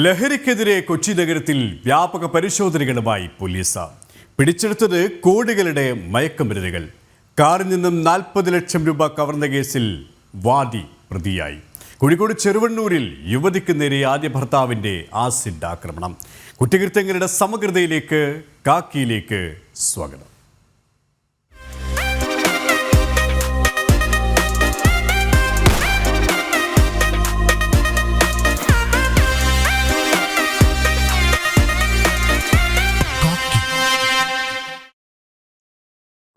ലഹരിക്കെതിരെ കൊച്ചി നഗരത്തിൽ വ്യാപക പരിശോധനകളുമായി പോലീസ്. പിടിച്ചെടുത്തത് കോടികളുടെ മയക്കുമരുന്നുകൾ. കാറിൽ നിന്നും 40 ലക്ഷം രൂപ കവർന്ന കേസിൽ വാദി പ്രതിയായി. കോഴിക്കോട് ചെറുവണ്ണൂരിൽ യുവതിക്ക് നേരെ ആദ്യ ഭർത്താവിൻ്റെ ആസിഡ് ആക്രമണം. കുറ്റകൃത്യങ്ങളുടെ സമഗ്രതയിലേക്ക് കാക്കിയിലേക്ക് സ്വാഗതം.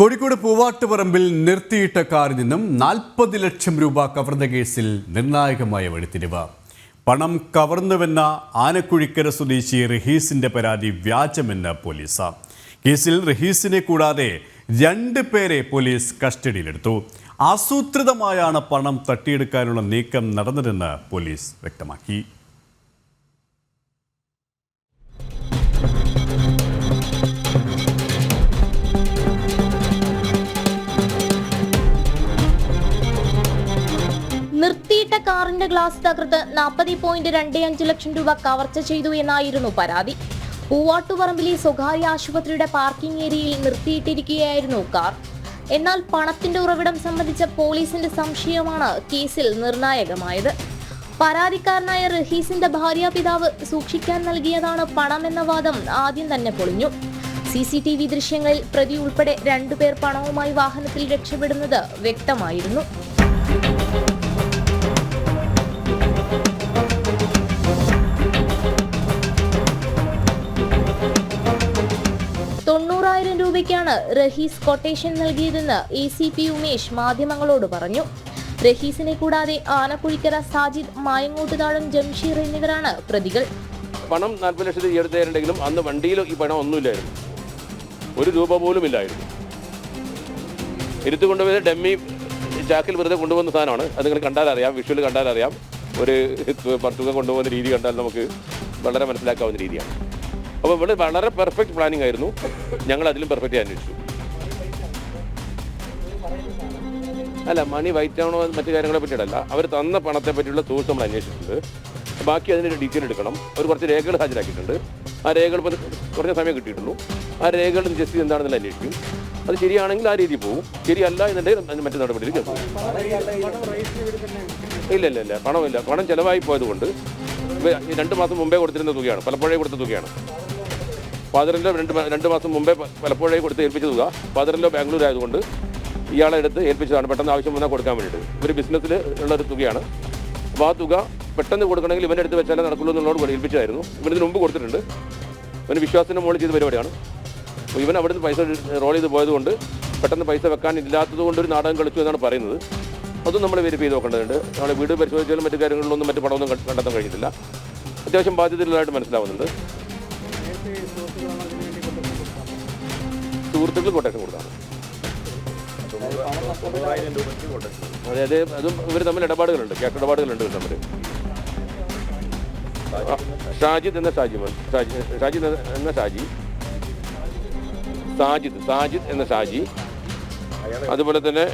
കോഴിക്കോട് പൂവാട്ടുപറമ്പിൽ നിർത്തിയിട്ട കാറിൽ നിന്നും 40 ലക്ഷം രൂപ കവർന്ന കേസിൽ നിർണായകമായ വഴിത്തിരിവ്. പണം കവർന്നുവെന്ന ആനക്കുഴിക്കര സ്വദേശി റഹീസിന്റെ പരാതി വ്യാജമെന്ന് പോലീസ്. കേസിൽ റഹീസിനെ കൂടാതെ 2 പേരെ പോലീസ് കസ്റ്റഡിയിലെടുത്തു. ആസൂത്രിതമായാണ് പണം തട്ടിയെടുക്കാനുള്ള നീക്കം നടന്നതെന്ന് പോലീസ് വ്യക്തമാക്കി. നിർത്തിയിട്ട കാറിന്റെ ഗ്ലാസ് തകർത്ത് 40.25 ലക്ഷം രൂപ കവർച്ച ചെയ്തു എന്നായിരുന്നു പരാതി. പൂവാട്ടുപറമ്പിലെ സ്വകാര്യ ആശുപത്രിയുടെ പാർക്കിംഗ് ഏരിയയിൽ നിർത്തിയിട്ടിരിക്കുകയായിരുന്നു കാർ. എന്നാൽ പണത്തിന്റെ ഉറവിടം സംബന്ധിച്ച പോലീസിന്റെ സംശയമാണ് കേസിൽ നിർണായകമായത്. പരാതിക്കാരനായ റഹീസിന്റെ ഭാര്യാപിതാവ് സൂക്ഷിക്കാൻ നൽകിയതാണ് പണമെന്ന വാദം ആദ്യം തന്നെ പൊളിഞ്ഞു. CCTV ദൃശ്യങ്ങളിൽ പ്രതി ഉൾപ്പെടെ 2 പേർ പണവുമായി വാഹനത്തിൽ രക്ഷപ്പെടുന്നത് വ്യക്തമായിരുന്നു. രൂപയ്ക്കാണ് റഹീസ് കൊട്ടേഷൻ നൽകിയതെന്ന് ACP ഉമേഷ് മാധ്യമങ്ങളോട് പറഞ്ഞു. റഹീസിനെ കൂടാതെ ആനക്കുഴിക്കര സാജിദ്, മായങ്ങോട്ടുതാഴം ജംഷീർ എന്നിവരാണ് പ്രതികൾ. പണം 40 ലക്ഷത്തിൽ എടുത്തേരുണ്ടെങ്കിലും അന്ന് വണ്ടിയിൽ ഈ പണം ഒന്നുമില്ലായിരുന്നു, 1 രൂപ പോലും ഇല്ലായിരുന്നു. ഇരുത്ത് കൊണ്ടുപോയത് ഡമ്മി ചാക്കിൽ വെറുതെ കൊണ്ടുപോകുന്ന സാധനമാണ്. അത് നിങ്ങൾ കണ്ടാലറിയാം, വിഷ്വൽ കണ്ടാലറിയാം. ഒരു തുക കൊണ്ടുപോകുന്ന രീതി കണ്ടാൽ നമുക്ക് വളരെ മനസ്സിലാക്കാവുന്ന രീതിയാണ്. അപ്പോൾ ഇവിടെ വളരെ പെർഫെക്റ്റ് പ്ലാനിങ് ആയിരുന്നു. ഞങ്ങൾ അതിലും പെർഫെക്റ്റ് അന്വേഷിച്ചു. അല്ല, മണി വൈറ്റ് ആണോ മറ്റു കാര്യങ്ങളെ പറ്റിയിട്ടല്ല, അവർ തന്ന പണത്തെ പറ്റിയുള്ള സോഴ്സ് നമ്മൾ അന്വേഷിച്ചിട്ടുണ്ട്. ബാക്കി അതിനൊരു ഡീറ്റെയിൽ എടുക്കണം. അവർ കുറച്ച് രേഖകൾ ഹാജരാക്കിയിട്ടുണ്ട്. ആ രേഖകൾ ഇപ്പോൾ കുറഞ്ഞ സമയം കിട്ടിയിട്ടുള്ളൂ. ആ രേഖകൾ ജസ്റ്റ് എന്താണെന്നുള്ള അന്വേഷിക്കും. അത് ശരിയാണെങ്കിൽ ആ രീതി പോകും, ശരിയല്ല എന്നുണ്ടെങ്കിൽ മറ്റു നടപടിയിൽ പോകും. ഇല്ല, പണമില്ല. പണം ചിലവായി പോയതുകൊണ്ട് 2 മാസം മുമ്പേ കൊടുത്തിരുന്ന തുകയാണ്, പലപ്പോഴേ കൊടുത്ത തുകയാണ്. ഫാദറിലോ 2 മാസം മുമ്പേ പലപ്പോഴേ കൊടുത്ത് ഏൽപ്പിച്ച തുക ഫാദറിലോ ബാംഗ്ലൂർ ആയതുകൊണ്ട് ഇയാളെ എടുത്ത് ഏൽപ്പിച്ചതാണ്, പെട്ടെന്ന് ആവശ്യം വന്നാൽ കൊടുക്കാൻ വേണ്ടിയിട്ട്. ഇവർ ബിസിനസ്സിൽ ഉള്ളൊരു തുകയാണ്. അപ്പോൾ ആ തുക പെട്ടെന്ന് കൊടുക്കണമെങ്കിൽ ഇവൻ്റെ അടുത്ത് വെച്ചാലേ നടക്കുള്ളൂ എന്നുള്ളതോട് ഏൽപ്പിച്ചായിരുന്നു. ഇവനതിന് മുമ്പ് കൊടുത്തിട്ടുണ്ട്. ഇവന് വിശ്വാസത്തിൻ്റെ മുകളിൽ ചെയ്ത പരിപാടിയാണ്. അപ്പോൾ ഇവൻ അവിടെ നിന്ന് പൈസ റോൾ ചെയ്ത് പോയതുകൊണ്ട് പെട്ടെന്ന് പൈസ വെക്കാനില്ലാത്തത് കൊണ്ട് ഒരു നാടകം കളിച്ചു എന്നാണ് പറയുന്നത്. അതും നമ്മൾ വെരിഫൈ ചെയ്ത് നോക്കേണ്ടതുണ്ട്. നമ്മൾ വീട് പരിശോധിച്ചാലും മറ്റു കാര്യങ്ങളിലൊന്നും മറ്റു പണമൊന്നും കണ്ടെത്താൻ കഴിഞ്ഞിട്ടില്ല. അത്യാവശ്യം ബാധ്യതയുള്ളതായിട്ട് മനസ്സിലാവുന്നുണ്ട്. സുഹൃത്തുക്കൾ കൊട്ടേഷൻ കൊടുത്താണ്. അതായത് അതും ഇവർ തമ്മിൽ ഇടപാടുകളുണ്ട്, ക്യാഷ് ഇടപാടുകളുണ്ട് ഇവർ തമ്മിൽ. ഷാജിദ് എന്ന ഷാജി, സാജിദ് എന്ന ഷാജി, അതുപോലെ തന്നെ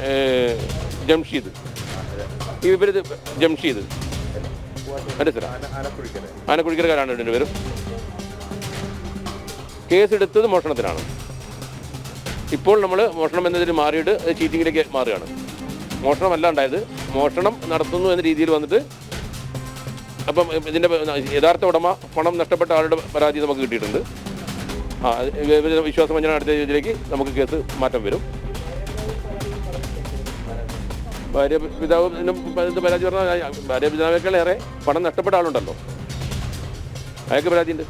ജംഷീദ്. ഇവർ ജംഷീദ് ആനക്കുഴിക്കരക്കാരാണ് 2 പേരും. കേസെടുത്തത് മോഷണത്തിനാണ്. ഇപ്പോൾ നമ്മൾ മോഷണം എന്നതിൽ മാറിയിട്ട് ചീറ്റിങ്ങിലേക്ക് മാറുകയാണ്. മോഷണമല്ല ഉണ്ടായത്, മോഷണം നടത്തുന്നു എന്ന രീതിയിൽ വന്നിട്ട് അപ്പം ഇതിൻ്റെ യഥാർത്ഥ ഉടമ പണം നഷ്ടപ്പെട്ട ആളുടെ പരാതി നമുക്ക് കിട്ടിയിട്ടുണ്ട്. വിശ്വാസവഞ്ചന നടത്തിയ രീതിയിലേക്ക് നമുക്ക് കേസ് മാറ്റം വരും. ഭാര്യ പിതാവിനും പരാതി പറഞ്ഞാൽ ഭാര്യ പിതാവിനേക്കാളേറെ പണം നഷ്ടപ്പെട്ട ആളുണ്ടല്ലോ, അയാൾക്ക് പരാതിയുണ്ട്.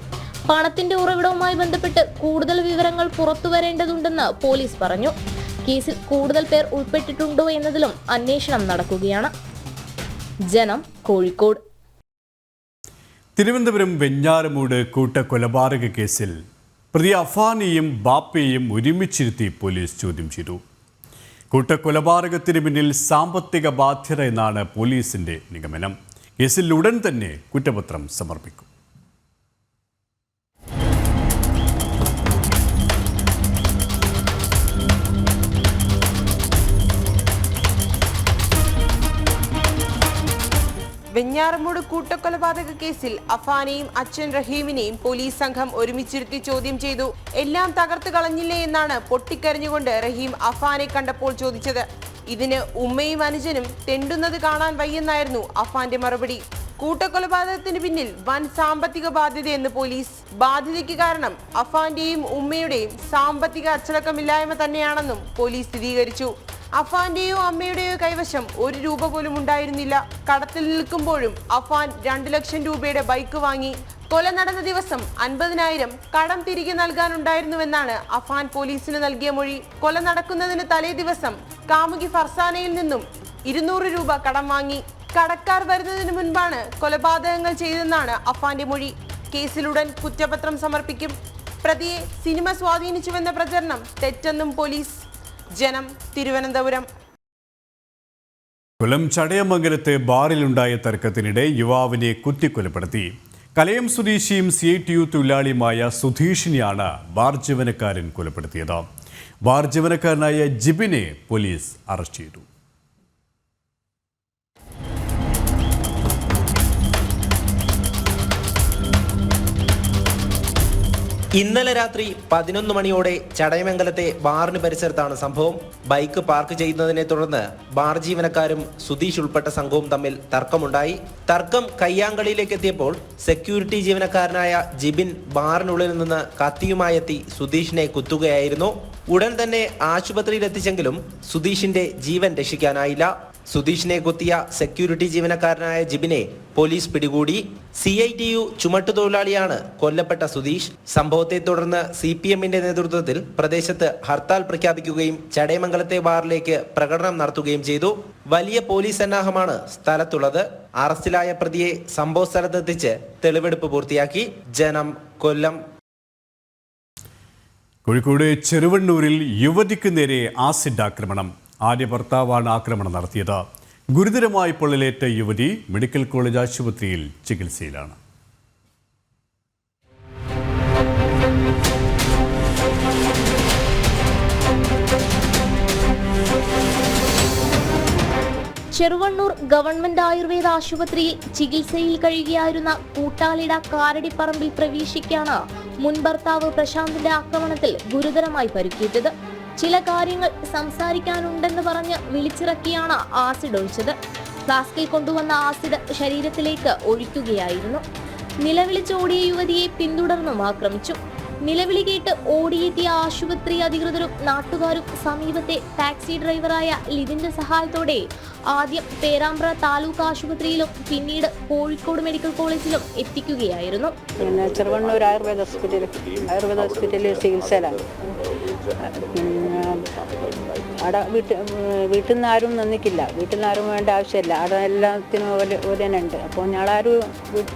പണത്തിന്റെ ഉറവിടവുമായി ബന്ധപ്പെട്ട് കൂടുതൽ വിവരങ്ങൾ പുറത്തു വരേണ്ടതുണ്ടെന്ന് പോലീസ് പറഞ്ഞു. കേസിൽ കൂടുതൽ പേർ ഉൾപ്പെട്ടിട്ടുണ്ടോ എന്നതിലും അന്വേഷണം നടക്കുകയാണ്. ജനം, കോഴിക്കോട്. തിരുവനന്തപുരം വെഞ്ഞാറമൂട് കൂട്ടക്കൊലപാതക കേസിൽ പ്രതി അഫാനെയും ബാപ്പയെയും ഒരുമിച്ചിരുത്തി പോലീസ് ചോദ്യം ചെയ്തു. കൂട്ടക്കൊലപാതകത്തിന് പിന്നിൽ സാമ്പത്തിക ബാധ്യത എന്നാണ് പോലീസിന്റെ നിഗമനം. കേസിൽ ഉടൻ തന്നെ കുറ്റപത്രം സമർപ്പിക്കും. വെഞ്ഞാറമൂട് കൂട്ടക്കൊലപാതക കേസിൽ അഫാനെയും അച്ഛൻ റഹീമിനെയും പോലീസ് സംഘം ഒരുമിച്ചിരുത്തി ചോദ്യം ചെയ്തു. എല്ലാം തകർത്തു കളഞ്ഞില്ലേ എന്നാണ് പൊട്ടിക്കരഞ്ഞുകൊണ്ട് റഹീം അഫാനെ കണ്ടപ്പോൾ ചോദിച്ചത്. ഇതിന് ഉമ്മയും അനുജനും തെണ്ടുന്നത് കാണാൻ വയ്യെന്നായിരുന്നു അഫാന്റെ മറുപടി. കൂട്ടക്കൊലപാതകത്തിന് പിന്നിൽ വൻ സാമ്പത്തിക ബാധ്യതയെന്ന് പോലീസ്. ബാധ്യതയ്ക്ക് കാരണം അഫാന്റെയും ഉമ്മയുടെയും സാമ്പത്തിക അച്ചടക്കമില്ലായ്മ തന്നെയാണെന്നും പോലീസ് സ്ഥിരീകരിച്ചു. അഫാന്റെയോ അമ്മയുടെയോ കൈവശം 1 രൂപ പോലും ഉണ്ടായിരുന്നില്ല. കടത്തിൽ നിൽക്കുമ്പോഴും അഫാൻ 2 ലക്ഷം രൂപയുടെ ബൈക്ക് വാങ്ങി. കൊല നടന്ന ദിവസം 50,000 കടം തിരികെ നൽകാനുണ്ടായിരുന്നുവെന്നാണ് അഫാൻ പോലീസിന് നൽകിയ മൊഴി. കൊല നടക്കുന്നതിന് തലേ ദിവസം കാമുകി ഫർസാനയിൽ നിന്നും 200 രൂപ കടം വാങ്ങി. കടക്കാർ വരുന്നതിന് മുൻപാണ് കൊലപാതകങ്ങൾ ചെയ്തെന്നാണ് അഫാന്റെ മൊഴി. കേസിലുടൻ കുറ്റപത്രം സമർപ്പിക്കും. പ്രതിയെ സിനിമ സ്വാധീനിച്ചുവെന്ന പ്രചരണം തെറ്റെന്നും പോലീസ്. ജനം, തിരുവനന്തപുരം. കൊല്ലം ചടയമംഗലത്ത് ബാറിലുണ്ടായ തർക്കത്തിനിടെ യുവാവിനെ കുത്തിക്കൊലപ്പെടുത്തി. കലയം സ്വദേശിയും CITU തൊഴിലാളിയുമായ സുധീഷിനെയാണ് ബാർ ജീവനക്കാരൻ കൊലപ്പെടുത്തിയത്. ബാർ ജീവനക്കാരനായ ജിബിനെ പോലീസ് അറസ്റ്റ് ചെയ്തു. ഇന്നലെ രാത്രി 11 മണിയോടെ ചടയമംഗലത്തെ ബാറിന് പരിസരത്താണ് സംഭവം. ബൈക്ക് പാർക്ക് ചെയ്യുന്നതിനെ തുടർന്ന് ബാർ ജീവനക്കാരും സുധീഷ് ഉൾപ്പെട്ട സംഘവും തമ്മിൽ തർക്കമുണ്ടായി. തർക്കം കയ്യാങ്കളിയിലേക്ക് എത്തിയപ്പോൾ സെക്യൂരിറ്റി ജീവനക്കാരനായ ജിബിൻ ബാറിനുള്ളിൽ നിന്ന് കത്തിയുമായി എത്തി സുധീഷിനെ കുത്തുകയായിരുന്നു. ഉടൻ തന്നെ ആശുപത്രിയിൽ എത്തിച്ചെങ്കിലും സുധീഷിന്റെ ജീവൻ രക്ഷിക്കാനായില്ല. സുധീഷിനെ കുത്തിയ സെക്യൂരിറ്റി ജീവനക്കാരനായ ജിബിനെ പോലീസ് പിടികൂടി. CITU ചുമട്ടുതൊഴിലാളിയാണ് കൊല്ലപ്പെട്ട സുധീഷ്. സംഭവത്തെ തുടർന്ന് CPMന്റെ നേതൃത്വത്തിൽ പ്രദേശത്ത് ഹർത്താൽ പ്രഖ്യാപിക്കുകയും ചടയമംഗലത്തെ ബാറിലേക്ക് പ്രകടനം നടത്തുകയും ചെയ്തു. വലിയ പോലീസ് സന്നാഹമാണ് സ്ഥലത്തുള്ളത്. അറസ്റ്റിലായ പ്രതിയെ സംഭവ സ്ഥലത്തെത്തിച്ച് തെളിവെടുപ്പ് പൂർത്തിയാക്കി. ജനം, കൊല്ലം. കോഴിക്കോട് ചെറുവണ്ണൂരിൽ യുവതിക്ക് നേരെ ആസിഡ് ആക്രമണം. ആദ്യ ഭർത്താവാണ് ആക്രമണം നടത്തിയത്. ഗുരുതരമായി പൊള്ളലേറ്റ യുവതി മെഡിക്കൽ കോളേജ് ആശുപത്രിയിൽ ചികിത്സയിലാണ്. ചെറുവണ്ണൂർ ഗവൺമെന്റ് ആയുർവേദ ആശുപത്രിയിൽ ചികിത്സയിൽ കഴിയുകയായിരുന്ന കൂട്ടാലിട കാരടിപ്പറമ്പിൽ പ്രവേശിക്കാണ് മുൻ ഭർത്താവ് പ്രശാന്തിന്റെ ആക്രമണത്തിൽ ഗുരുതരമായി പരിക്കേറ്റത്. ചില കാര്യങ്ങൾ സംസാരിക്കാനുണ്ടെന്ന് പറഞ്ഞ് വിളിച്ചിറക്കിയാണ് ആസിഡ് ഒഴിച്ചത്. ഫ്ലാസ്കിൽ കൊണ്ടുവന്ന ആസിഡ് ശരീരത്തിലേക്ക് ഒഴിക്കുകയായിരുന്നു. നിലവിളിച്ചോടിയ യുവതിയെ പിന്തുടർന്നും ആക്രമിച്ചു. നിലവിളി കേട്ട് ഓടിയെത്തിയ ആശുപത്രി അധികൃതരും നാട്ടുകാരും സമീപത്തെ ടാക്സി ഡ്രൈവറായ ലിതിന്റെ സഹായത്തോടെ ആദ്യം പേരാമ്പ്ര താലൂക്ക് ആശുപത്രിയിലും പിന്നീട് കോഴിക്കോട് മെഡിക്കൽ കോളേജിലും എത്തിക്കുകയായിരുന്നു. പിന്നെ ചെറുവണ്ണൂർ ആയുർവേദ ഹോസ്പിറ്റലിൽ ചികിത്സയിലാണ്. പിന്നെ അവിടെ വീട്ടിൽ നിന്ന് ആരും നിന്നിക്കില്ല. വീട്ടിൽ നിന്ന് ആരും വേണ്ട ആവശ്യമില്ല. അവിടെ എല്ലാത്തിനും ഒരു തന്നെ ഉണ്ട്. അപ്പോൾ ഞങ്ങളാരും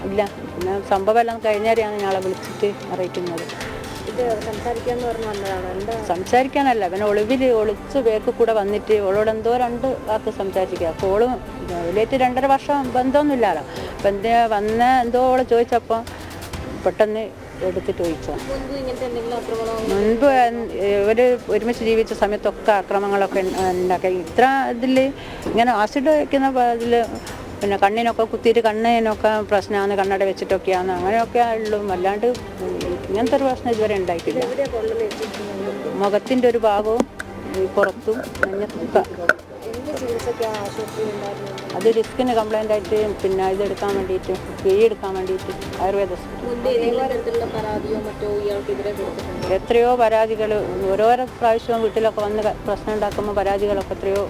ഇല്ല. പിന്നെ സംഭവം എല്ലാം കഴിഞ്ഞാരെയാണ് ഞങ്ങളെ വിളിച്ചിട്ട് അറിയിക്കുന്നത്. സംസാരിക്കാന്ന് പറഞ്ഞു വന്നതാണ്. സംസാരിക്കാനല്ല, പിന്നെ ഒളിച്ച് ബേക്ക് കൂടെ വന്നിട്ട് ഓളോട് എന്തോ 2 വാക്ക് സംസാരിക്കുക. അപ്പോൾ ഓള് വലിയേറ്റ് 2.5 വർഷം ബന്ധമൊന്നുമില്ലല്ലോ. അപ്പം വന്ന് എന്തോ ഓള് ചോദിച്ചപ്പോൾ പെട്ടെന്ന് എടുത്തിട്ട് ചോദിച്ചോ. മുൻപ് ഇവർ ഒരുമിച്ച് ജീവിച്ച സമയത്തൊക്കെ അക്രമങ്ങളൊക്കെ ഉണ്ടാക്കി. ഇത്ര ഇതിൽ ഇങ്ങനെ ആസിഡ് വയ്ക്കുന്ന ഇതിൽ പിന്നെ കണ്ണിനൊക്കെ കുത്തിയിട്ട് കണ്ണിനൊക്കെ പ്രശ്നമാണ്, കണ്ണട വെച്ചിട്ടൊക്കെയാണ്, അങ്ങനെയൊക്കെ ഉള്ളൂ. അല്ലാണ്ട് ഇങ്ങനത്തെ ഒരു പ്രശ്നം ഇതുവരെ ഉണ്ടായിട്ടില്ല. മുഖത്തിൻ്റെ ഒരു ഭാഗവും പുറത്തും നെഞ്ഞത്തൊക്കെ. അത് ഡിസ്കിന് കംപ്ലൈൻ്റ് ആയിട്ട് പിന്നെ ഇതെടുക്കാൻ വേണ്ടിയിട്ട് കിഴിയെടുക്കാൻ വേണ്ടിയിട്ട് ആയുർവേദ എത്രയോ പരാതികൾ ഓരോരോ പ്രാവശ്യവും വീട്ടിലൊക്കെ വന്ന് പ്രശ്നം ഉണ്ടാക്കുമ്പോൾ പരാതികളൊക്കെ എത്രയോ.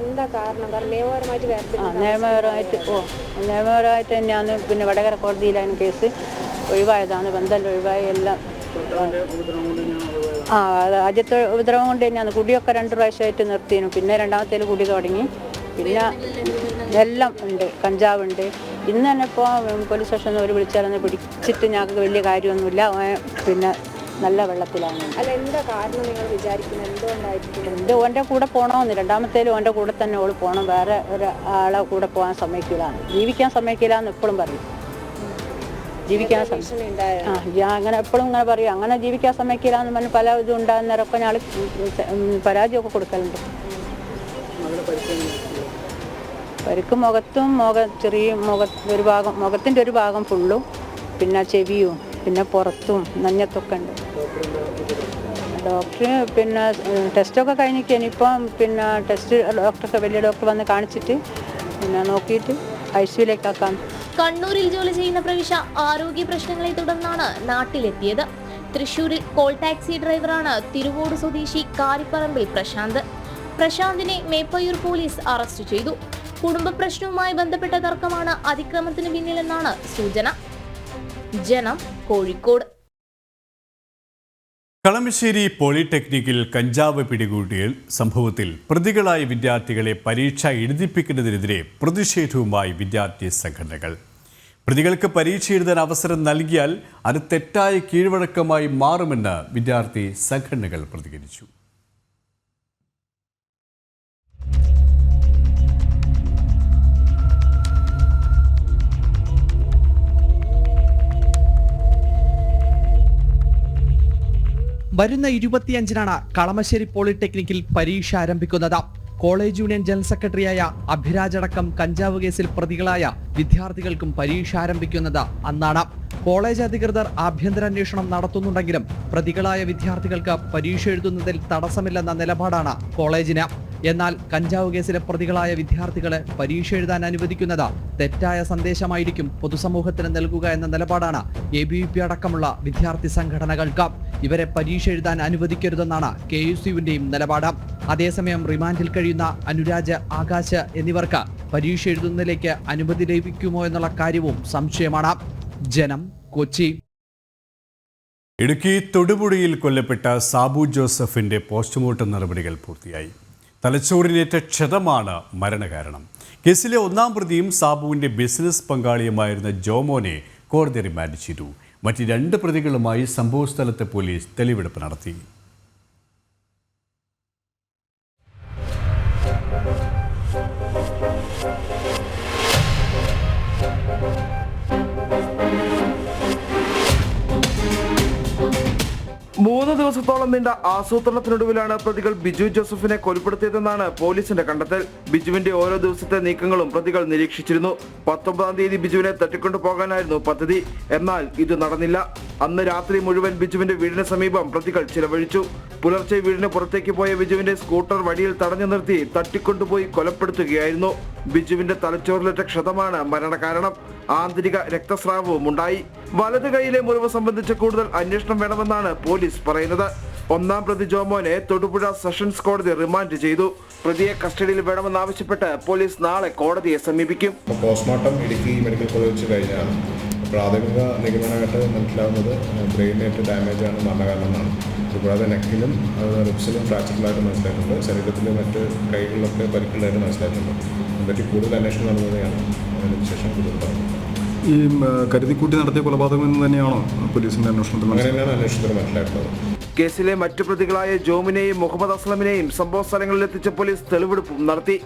എന്താ കാരണം? നിയമപരമായിട്ട് തന്നെയാണ്. പിന്നെ വടകര കോടതിയിലാണ് കേസ്. ഒഴിവായതാണ്, ബന്ധമല്ല ഒഴിവായ എല്ലാം. ആദ്യത്തെ ഉപദ്രവം കൊണ്ട് തന്നെയാണ്. കുടിയൊക്കെ 2 പ്രാവശ്യമായിട്ട് നിർത്തിയിരുന്നു. പിന്നെ രണ്ടാമത്തേൽ കുടി തുടങ്ങി. പിന്നെ എല്ലാം ഉണ്ട്, കഞ്ചാവുണ്ട്. ഇന്ന് തന്നെ ഇപ്പോൾ പോലീസ് സ്റ്റേഷനിൽ ഒരു വിളിച്ചാലൊന്ന് പിടിച്ചിട്ട് ഞങ്ങൾക്ക് വലിയ കാര്യമൊന്നുമില്ല. പിന്നെ നല്ല വെള്ളത്തിലാണ്. അല്ല, എന്താ കാരണം നിങ്ങൾ വിചാരിക്കുന്നത്? എന്തുകൊണ്ടായിരിക്കും? ഓൻ്റെ കൂടെ പോകണമെന്ന്. രണ്ടാമത്തേലും ഓൻ്റെ കൂടെ തന്നെ ഓള് പോകണം. വേറെ ഒരാളെ കൂടെ പോകാൻ സമ്മതിക്കില്ല, ജീവിക്കാൻ സമ്മതിക്കില്ല എന്ന് എപ്പോഴും പറയും. ജീവിക്കാൻ അങ്ങനെ എപ്പോഴും ഇങ്ങനെ പറയും. അങ്ങനെ ജീവിക്കാൻ സമ്മതിക്കില്ല എന്ന് പറഞ്ഞ് പല ഇതും ഉണ്ടാകുന്നവരൊക്കെ ഞങ്ങൾ പരാതിയൊക്കെ കൊടുക്കലുണ്ട്. പരിക്ക് മുഖത്തും ഒരു ഭാഗം മുഖത്തിൻ്റെ ഒരു ഭാഗം ഫുള്ളും, പിന്നെ ചെവിയും, പിന്നെ പുറത്തും നെഞ്ഞത്തൊക്കെ ഉണ്ട്. ഡോക്ടർ പിന്നെ ടെസ്റ്റൊക്കെ കഴിഞ്ഞിട്ട് ഇനിയിപ്പം പിന്നെ വലിയ ഡോക്ടർ വന്ന് കാണിച്ചിട്ട് പിന്നെ നോക്കിയിട്ട് ICUയിലേക്കാക്കാം. കണ്ണൂരിൽ ജോലി ചെയ്യുന്ന പ്രവിശ ആരോഗ്യ പ്രശ്നങ്ങളെ തുടർന്നാണ് നാട്ടിലെത്തിയത്. തൃശൂരിൽ കോൾ ടാക്സി ഡ്രൈവറാണ് തിരുവോട് സ്വദേശി കാരിപ്പറമ്പിൽ പ്രശാന്ത്. പ്രശാന്തിനെ മേപ്പയ്യൂർ പോലീസ് അറസ്റ്റ് ചെയ്തു. കുടുംബ പ്രശ്നവുമായി ബന്ധപ്പെട്ട തർക്കമാണ് അതിക്രമത്തിന് പിന്നിലെന്നാണ് സൂചന. ജനം, കോഴിക്കോട്. കളമശ്ശേരി പോളിടെക്നിക്കിൽ കഞ്ചാവ് പിടികൂടിയ സംഭവത്തിൽ പ്രതികളായ വിദ്യാർത്ഥികളെ പരീക്ഷ എഴുതിപ്പിക്കുന്നതിനെതിരെ പ്രതിഷേധവുമായി വിദ്യാർത്ഥി സംഘടനകൾ. പ്രതികൾക്ക് പരീക്ഷ എഴുതാൻ അവസരം നൽകിയാൽ അത് തെറ്റായ കീഴ്വഴക്കമായി മാറുമെന്ന് വിദ്യാർത്ഥി സംഘടനകൾ പ്രതികരിച്ചു. വരുന്ന 25-നാണ് കളമശ്ശേരി പോളിടെക്നിക്കിൽ പരീക്ഷ ആരംഭിക്കുന്നത്. കോളേജ് യൂണിയൻ ജനറൽ സെക്രട്ടറിയായ അഭിരാജ് അടക്കം കഞ്ചാവ് കേസിൽ പ്രതികളായ വിദ്യാർത്ഥികൾക്കും പരീക്ഷ ആരംഭിക്കുന്നത് അന്നാണ്. കോളേജ് അധികൃതർ ആഭ്യന്തരാന്വേഷണം നടത്തുന്നുണ്ടെങ്കിലും പ്രതികളായ വിദ്യാർത്ഥികൾക്ക് പരീക്ഷ എഴുതുന്നതിൽ തടസ്സമില്ലെന്ന നിലപാടാണ് കോളേജിന്. എന്നാൽ കഞ്ചാവ് കേസിലെ പ്രതികളായ വിദ്യാർത്ഥികളെ പരീക്ഷ എഴുതാൻ അനുവദിക്കുന്നത് തെറ്റായ സന്ദേശമായിരിക്കും പൊതുസമൂഹത്തിന് നൽകുക എന്ന നിലപാടാണ് ABVP അടക്കമുള്ള വിദ്യാർത്ഥി സംഘടനകൾക്ക്. ഇവരെ പരീക്ഷ എഴുതാൻ അനുവദിക്കരുതെന്നാണ് KUCയുടെയും നിലപാട്. അതേസമയം റിമാൻഡിൽ കഴിയുന്ന അനുരാജ്, ആകാശ് എന്നിവർക്ക് പരീക്ഷ എഴുതുന്നതിലേക്ക് അനുമതി ലഭിക്കുമോ എന്നുള്ള കാര്യവും സംശയമാണ്. ജനം, കൊച്ചി. ഇടുക്കി തൊടുപുഴയിൽ കൊല്ലപ്പെട്ട സാബു ജോസഫിന്റെ പോസ്റ്റ്മോർട്ടം നടപടികൾ പൂർത്തിയായി. തലച്ചോറിനേറ്റ ക്ഷതമാണ് മരണകാരണം. കേസിലെ ഒന്നാം പ്രതിയും സാബുവിന്റെ ബിസിനസ് പങ്കാളിയുമായിരുന്ന ജോമോനെ കോടതി റിമാൻഡ് ചെയ്തു. മറ്റ് 2 പ്രതികളുമായി സംഭവസ്ഥലത്ത് പോലീസ് തെളിവെടുപ്പ് നടത്തി. മൂന്ന് ദിവസത്തോളം നീണ്ട ആസൂത്രണത്തിനൊടുവിലാണ് പ്രതികൾ ബിജു ജോസഫിനെ കൊലപ്പെടുത്തിയതെന്നാണ് പോലീസിന്റെ കണ്ടെത്തൽ. ബിജുവിന്റെ ഓരോ ദിവസത്തെ നീക്കങ്ങളും പ്രതികൾ നിരീക്ഷിച്ചിരുന്നു. 19-ാം തീയതി ബിജുവിനെ തട്ടിക്കൊണ്ടു പോകാനായിരുന്നു പദ്ധതി. എന്നാൽ ഇത് നടന്നില്ല. അന്ന് രാത്രി മുഴുവൻ ബിജുവിന്റെ വീടിന് സമീപം പ്രതികൾ ചിലവഴിച്ചു. പുലർച്ചെ വീടിന് പുറത്തേക്ക് പോയ ബിജുവിന്റെ സ്കൂട്ടർ വഴിയിൽ തടഞ്ഞു നിർത്തി തട്ടിക്കൊണ്ടുപോയി കൊലപ്പെടുത്തുകയായിരുന്നു. ബിജുവിന്റെ തലച്ചോറിലേറ്റ ക്ഷതമാണ് മരണകാരണം. ആന്തരിക രക്തസ്രാവവും ഉണ്ടായി. വലത് കൈയിലെ മുറിവ് സംബന്ധിച്ച് കൂടുതൽ അന്വേഷണം വേണമെന്നാണ് പോലീസ് പറയുന്നത്. ഒന്നാം പ്രതി ജോമോനെ തൊടുപുഴ സെഷൻസ് കോടതി റിമാൻഡ് ചെയ്തു. പ്രതിയെ കസ്റ്റഡിയിൽ വേണമെന്നാവശ്യപ്പെട്ട് പോലീസ് നാളെ കോടതിയെ സമീപിക്കും. പോസ്റ്റ്മോർട്ടം ഇടുക്കി മെഡിക്കൽ കോളേജ് കഴിഞ്ഞാണ് പ്രാഥമിക നിഗമനമായിട്ട് മനസ്സിലാവുന്നത് ബ്രെയിനേറ്റ് ഡാമേജാണ് മരണകാരണമെന്നാണ്. കൂടാതെ നെക്കിലും റിബ്സിലും ഫ്രാക്ചറിലായിട്ട് മനസ്സിലായിട്ടുണ്ട്. ശരീരത്തിലെ മറ്റ് കൈകളിലൊക്കെ പരിക്കുകളായിട്ട് മനസ്സിലായിട്ടുണ്ട്. അതിനെപ്പറ്റി കൂടുതൽ അന്വേഷണം നടന്നതാണ്. അതിനുശേഷം കൂടുതൽ ഈ കരുതിക്കൂട്ടി നടത്തിയ കൊലപാതകം എന്ന് തന്നെയാണോ പോലീസിന്റെ അന്വേഷണത്തിൽ? അങ്ങനെയാണ് അന്വേഷണത്തിൽ മനസ്സിലായിട്ടുള്ളത്. കേസിലെ മറ്റു പ്രതികളായ ജോമിനെയും മുഹമ്മദ് അസ്ലമിനെയും സംഭവ സ്ഥലങ്ങളിലെത്തിച്ച പോലീസ് തെളിവെടുപ്പും നടത്തി.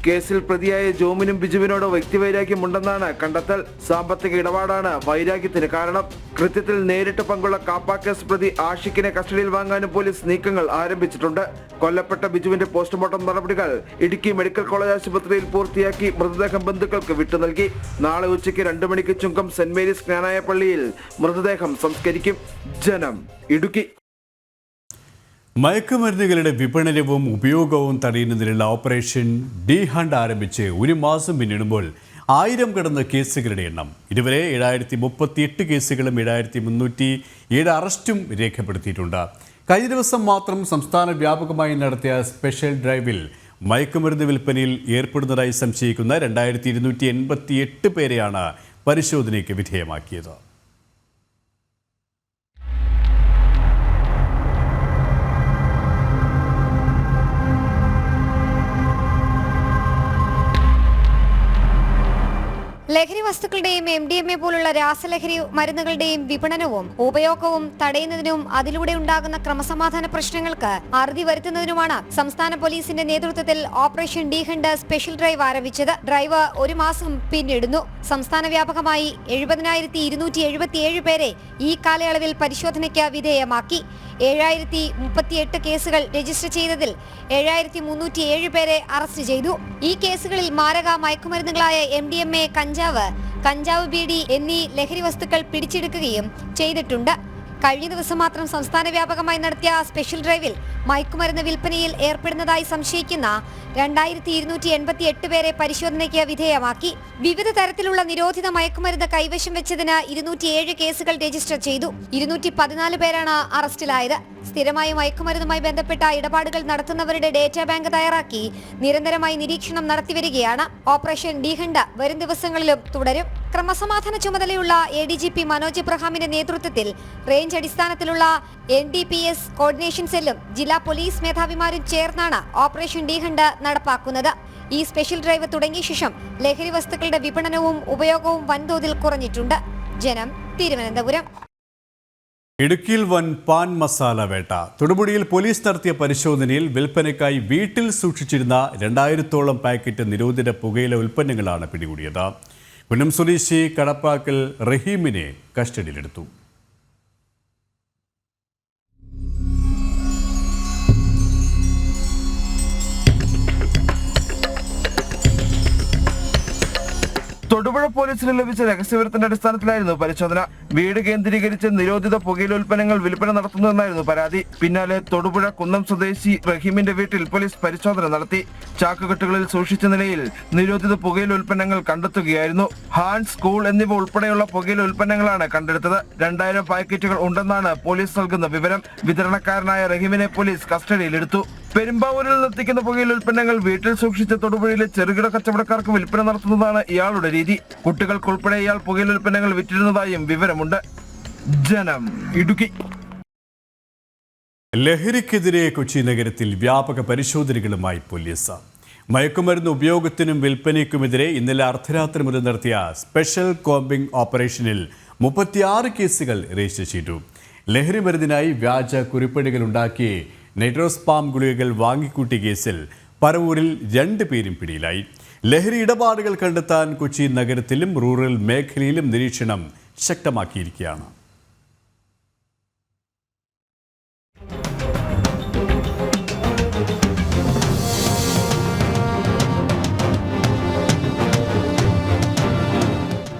കേസിൽ പ്രതിയായ ജോമിനും ബിജുവിനോട് വ്യക്തിവൈരാഗ്യമുണ്ടെന്നാണ് കണ്ടെത്തൽ. സാമ്പത്തിക ഇടപാടാണ് വൈരാഗ്യത്തിന് കാരണം. കൃത്യത്തിൽ നേരിട്ട് പങ്കുള്ള കാപ്പ കേസ് പ്രതി ആഷിഖിനെ കസ്റ്റഡിയിൽ വാങ്ങാനും പോലീസ് നീക്കങ്ങൾ ആരംഭിച്ചിട്ടുണ്ട്. കൊല്ലപ്പെട്ട ബിജുവിന്റെ പോസ്റ്റ്മോർട്ടം നടപടികൾ ഇടുക്കി മെഡിക്കൽ കോളേജ് ആശുപത്രിയിൽ പൂർത്തിയാക്കി മൃതദേഹം ബന്ധുക്കൾക്ക് വിട്ടു നൽകി. നാളെ ഉച്ചയ്ക്ക് 2 മണിക്ക് ചുങ്കം സെന്റ് മേരീസ് ജ്ഞാനായ പള്ളിയിൽ മൃതദേഹം സംസ്കരിക്കും. ജനം, ഇടുക്കി. മയക്കുമരുന്നുകളുടെ വിപണനവും ഉപയോഗവും തടയുന്നതിനുള്ള ഓപ്പറേഷൻ ഡി ഹണ്ട് ആരംഭിച്ച് 1 മാസം പിന്നിടുമ്പോൾ 1000 കടന്ന കേസുകളുടെ എണ്ണം. ഇതുവരെ 7038 കേസുകളും 7307 അറസ്റ്റും രേഖപ്പെടുത്തിയിട്ടുണ്ട്. കഴിഞ്ഞ ദിവസം മാത്രം സംസ്ഥാന വ്യാപകമായി നടത്തിയ സ്പെഷ്യൽ ഡ്രൈവിൽ മയക്കുമരുന്ന് വിൽപ്പനയിൽ ഏർപ്പെടുന്നതായി സംശയിക്കുന്ന 2288 പേരെയാണ് പരിശോധനയ്ക്ക് വിധേയമാക്കിയത്. ലഹരി വസ്തുക്കളുടെയും MDMA പോലുള്ള രാസലഹരി മരുന്നുകളുടെയും വിപണനവും ഉപയോഗവും തടയുന്നതിനും അതിലൂടെ ഉണ്ടാകുന്ന ക്രമസമാധാന പ്രശ്നങ്ങൾക്ക് അറുതി വരുത്തുന്നതിനുമാണ് സംസ്ഥാന പോലീസിന്റെ നേതൃത്വത്തിൽ operation D hunt special drive ആരംഭിച്ചത്. ഡ്രൈവ് ഒരു മാസം പിന്നിടുന്നു. സംസ്ഥാന വ്യാപകമായി 70,277 പേരെ ഈ കാലയളവിൽ പരിശോധനയ്ക്ക് വിധേയമാക്കി. 7,038 കേസുകൾ രജിസ്റ്റർ ചെയ്തതിൽ 7,307 പേരെ അറസ്റ്റ് ചെയ്തു. ഈ കേസുകളിൽ മാരക മയക്കുമരുന്നുകളായ MDMA, കഞ്ചാവ് ബീഡി എന്നീ ലഹരി വസ്തുക്കൾ പിടിച്ചെടുക്കുകയും ചെയ്തിട്ടുണ്ട്. കഴിഞ്ഞ ദിവസം മാത്രം സംസ്ഥാന വ്യാപകമായി നടത്തിയ സ്പെഷ്യൽ ഡ്രൈവിൽ മയക്കുമരുന്ന് വിൽപ്പനയിൽ ഏർപ്പെടുന്നതായി സംശയിക്കുന്ന 2,288 പേരെ പരിശോധനയ്ക്ക് വിധേയമാക്കി. വിവിധ തരത്തിലുള്ള നിരോധിത മയക്കുമരുന്ന് കൈവശം വെച്ചതിന് 207 കേസുകൾ രജിസ്റ്റർ ചെയ്തു. 214 പേരാണ് അറസ്റ്റിലായത്. സ്ഥിരമായി മയക്കുമരുന്നുമായി ബന്ധപ്പെട്ട ഇടപാടുകൾ നടത്തുന്നവരുടെ ഡേറ്റാ ബാങ്ക് തയ്യാറാക്കി നിരന്തരമായി നിരീക്ഷണം നടത്തിവരികയാണ്. ഓപ്പറേഷൻ ഡി ഹണ്ട് വരും ദിവസങ്ങളിലും തുടരും. ക്രമസമാധാന ചുമതലയുള്ള ADGP മനോജ് എബ്രഹാമിന്റെ നേതൃത്വത്തിൽ റേഞ്ച് അടിസ്ഥാനത്തിലുള്ള NDPS കോർഡിനേഷൻ സെല്ലും ജില്ലാ പോലീസ് മേധാവിമാരും ചേർന്നാണ് ഓപ്പറേഷൻ ഡി ഹണ്ട് നടപ്പാക്കുന്നത്. ഈ സ്പെഷ്യൽ ഡ്രൈവ് തുടങ്ങിയ ശേഷം ലഹരി വസ്തുക്കളുടെ വിപണനവും ഉപയോഗവും വൻതോതിൽ കുറഞ്ഞിട്ടുണ്ട്. ജനം, തിരുവനന്തപുരം. ഇടുക്കിയിൽ വൻ പാൻ മസാല വേട്ട. തൊടുപുഴയിൽ പോലീസ് നടത്തിയ പരിശോധനയിൽ വിൽപ്പനയ്ക്കായി വീട്ടിൽ സൂക്ഷിച്ചിരുന്ന 2000-ഓളം പാക്കറ്റ് നിരോധിത പുകയില ഉൽപ്പന്നങ്ങളാണ് പിടികൂടിയത്. കുന്നം സ്വദേശി കടപ്പാക്കൽ റഹീമിനെ കസ്റ്റഡിയിലെടുത്തു. തൊടുപുഴ പോലീസിന് ലഭിച്ച രഹസ്യവിവരത്തിന്റെ അടിസ്ഥാനത്തിലായിരുന്നു പരിശോധന. വീട് കേന്ദ്രീകരിച്ച് നിരോധിത പുകയില ഉൽപ്പന്നങ്ങൾ വിൽപ്പന നടത്തുന്നുവെന്നായിരുന്നു പരാതി. പിന്നാലെ തൊടുപുഴ കുന്നം സ്വദേശി റഹീമിന്റെ വീട്ടിൽ പോലീസ് പരിശോധന നടത്തി. ചാക്കുകെട്ടുകളിൽ സൂക്ഷിച്ച നിലയിൽ നിരോധിത പുകയില ഉൽപ്പന്നങ്ങൾ കണ്ടെത്തുകയായിരുന്നു. ഹാൻഡ്, സ്കൂൾ എന്നിവ ഉൾപ്പെടെയുള്ള പുകയില ഉൽപ്പന്നങ്ങളാണ് കണ്ടെടുത്തത്. 2000 പാക്കറ്റുകൾ ഉണ്ടെന്നാണ് പോലീസ് നൽകുന്ന വിവരം. വിതരണക്കാരനായ റഹീമിനെ പോലീസ് കസ്റ്റഡിയിലെടുത്തു. പെരുമ്പാവൂരിൽ നിർത്തിക്കുന്ന പുകയില ഉൽപ്പന്നങ്ങൾ വീട്ടിൽ സൂക്ഷിച്ച തൊടുപുഴയിലെ ചെറുകിട കച്ചവടക്കാർക്ക് വിൽപ്പന നടത്തുന്നതാണ് ഇയാളുടെ രീതി. കുട്ടികൾക്കുൾപ്പെടെ ഇയാൾ പുകയില ഉൽപ്പന്നങ്ങൾ വിറ്റിരുന്നതായും വിവരമുണ്ട്. ജനം, ഇടുക്കി. ലഹരിക്കെതിരെ കൊച്ചി നഗരത്തിൽ വ്യാപക പരിശോധനകളുമായി പോലീസ്. മയക്കുമരുന്ന് ഉപയോഗത്തിനും വിൽപ്പനയ്ക്കുമെതിരെ ഇന്നലെ അർദ്ധരാത്രി മുതൽ നടത്തിയ സ്പെഷ്യൽ കോമ്പിംഗ് ഓപ്പറേഷനിൽ 36 കേസുകൾ രജിസ്റ്റർ ചെയ്തു. ലഹരി മരുന്നിനായി വ്യാജ കുറിപ്പടികൾ ഉണ്ടാക്കി നൈട്രോസ്പാം ഗുളികകൾ വാങ്ങിക്കൂട്ടിയ കേസിൽ പറവൂരിൽ 2 പേരും പിടിയിലായി. ലഹരി ഇടപാടുകൾ കണ്ടെത്താൻ കൊച്ചി നഗരത്തിലും റൂറൽ മേഖലയിലും നിരീക്ഷണം ശക്തമാക്കിയിരിക്കുകയാണ്.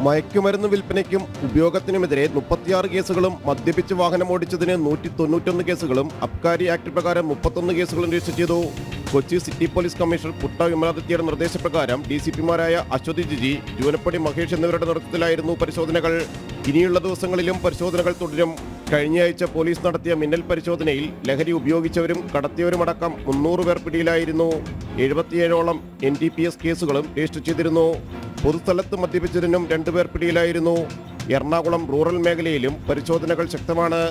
മയക്കുമരുന്ന് വിൽപ്പനയ്ക്കും ഉപയോഗത്തിനുമെതിരെ 36 കേസുകളും മദ്യപിച്ച് വാഹനം ഓടിച്ചതിന് 191 കേസുകളും അബ്കാരി ആക്ട് പ്രകാരം 31 കേസുകളും രജിസ്റ്റർ ചെയ്തു. Kochi city police commissioner Putta വിമലാദിത്യയുടെ നിർദ്ദേശപ്രകാരം DCPമാരായ അശ്വതി ജിജി, ജൂനപ്പടി മഹേഷ് എന്നിവരുടെ നേതൃത്വത്തിലായിരുന്നു പരിശോധനകൾ. ഇനിയുള്ള ദിവസങ്ങളിലും പരിശോധനകൾ തുടരും. കഴിഞ്ഞയാഴ്ച പോലീസ് നടത്തിയ മിന്നൽ പരിശോധനയിൽ ലഹരി ഉപയോഗിച്ചവരും കടത്തിയവരുമടക്കം 300 പേർ പിടിയിലായിരുന്നു. 77ഓളം NDPS കേസുകളും രജിസ്റ്റർ ചെയ്തിരുന്നു. പൊതുസ്ഥലത്ത് മദ്യപിച്ചതിനും 2 പേർ പിടിയിലായിരുന്നു. എറണാകുളം റൂറൽ മേഖലയിലും പരിശോധനകൾ ശക്തമാണ്.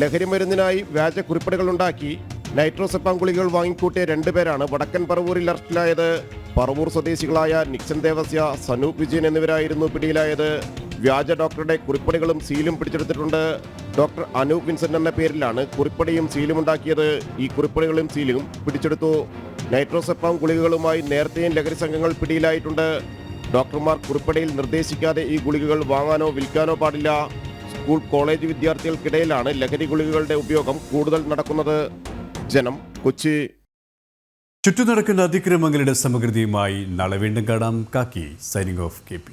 ലഹരി മരുന്നിനായി വ്യാജ കുറിപ്പടികളുണ്ടാക്കി നൈട്രോസെപ്പാം ഗുളികകൾ വാങ്ങിക്കൂട്ടിയ 2 പേരാണ് വടക്കൻ പറവൂരിൽ അറസ്റ്റിലായത്. പറവൂർ സ്വദേശികളായ നിക്സൺ ദേവസ്യ, സനൂപ് വിജയൻ എന്നിവരായിരുന്നു പിടിയിലായത്. വ്യാജ ഡോക്ടറുടെ കുറിപ്പടികളും സീലും പിടിച്ചെടുത്തിട്ടുണ്ട്. ഡോക്ടർ അനൂപ് വിൻസെന്റ് എന്ന പേരിലാണ് കുറിപ്പടിയും സീലും ഉണ്ടാക്കിയത്. ഈ കുറിപ്പടികളും സീലും പിടിച്ചെടുത്തു. നൈട്രോസെപ്പാം ഗുളികകളുമായി നേരത്തെയും ലഹരി സംഘങ്ങൾ പിടിയിലായിട്ടുണ്ട്. ഡോക്ടർമാർ കുറിപ്പടിയിൽ നിർദ്ദേശിക്കാതെ ഈ ഗുളികകൾ വാങ്ങാനോ വിൽക്കാനോ പാടില്ല. സ്കൂൾ, കോളേജ് വിദ്യാർത്ഥികൾക്കിടയിലാണ് ലഹരി ഗുളികകളുടെ ഉപയോഗം കൂടുതൽ നടക്കുന്നത്. ജനം, കൊച്ചി. ചുറ്റും നടക്കുന്ന അതിക്രമങ്ങളുടെ സമഗ്രതയുമായി നാളെ വീണ്ടും കാണാം. കാക്കി സൈനിങ് ഓഫ് KP.